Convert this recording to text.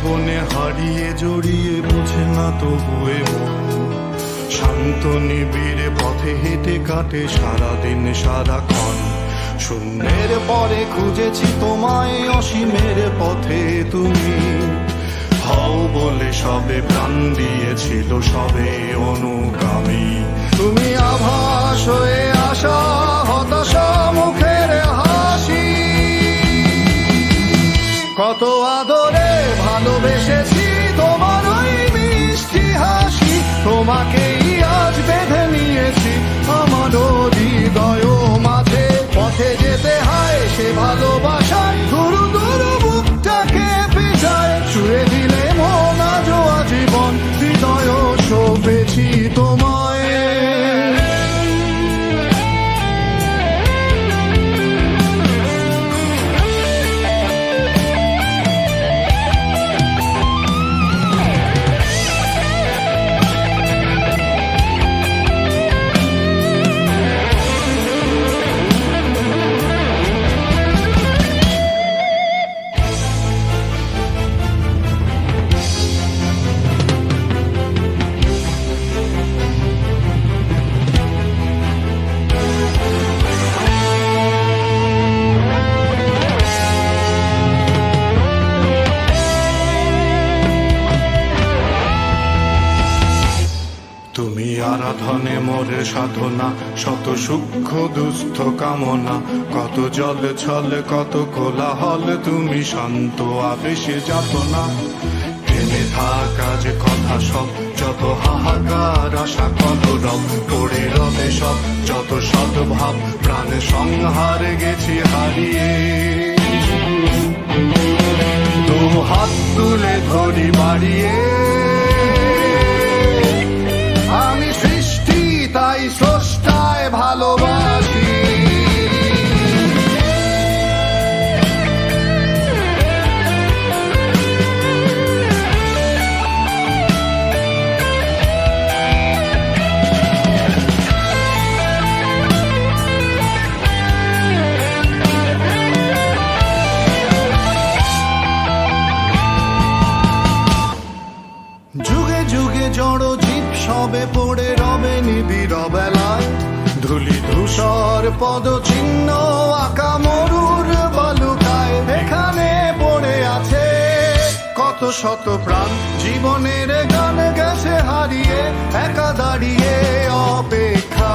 জীবনে হারিয়ে জড়িয়ে বোঝে না তবুয়ে মন, শান্ত নিবিড়ে পথে হেঁটে কাটে সারাদিন সারাক্ষণ। শূন্যের পরে খুঁজেছি তোমায়, অসীমের পথে তুমি হও বলে সবে প্রাণ দিয়েছিল, সবে অনুগামী। তুমি আভাস হয়ে আসা, হতাশা মুখের হাসি, কত আদরে ভালোবেসেছি তোমার ওই মিষ্টি হাসি। তোমাকেই আজ বেঁধে নিয়েছি আমার হৃদয় মাঝে, পথে যেতে হয় সে ভালোবাসায় দুরু দুরু বুকটাকে পেঁচায়। ছুঁয়ে দিলে মন আজও আজীবন, হৃদয় সপেছি তোমায়। তুমি আরাধনে মোরে সাধনা, শত সূক্ষ্ম দুস্থ কামনা, কত জল ছল কত কোলাহল, তুমি শান্ত আবেশে যাতনা। থেমে থাকা যে কথা সব, যত হাহাকার আশা কলরব, পড়ে রবে সব যত সদ্ভাব, প্রাণ সংহারে গেছি হারিয়ে। দু হাত তুলে ধরি বাড়িয়ে, আমি সৃষ্টি তাই স্রষ্টায় ভালোবাসি। যুগে যুগে জড় জীব সবে পড়ে রবে নিবিড় বেলায়, ধুলি ধূসর পদ চিহ্ন আঁকা মরুর বালুকায়। এখানে পড়ে আছে কত শত প্রাণ, জীবনের গান গেছে হারিয়ে, একা দাঁড়িয়ে অপেক্ষা।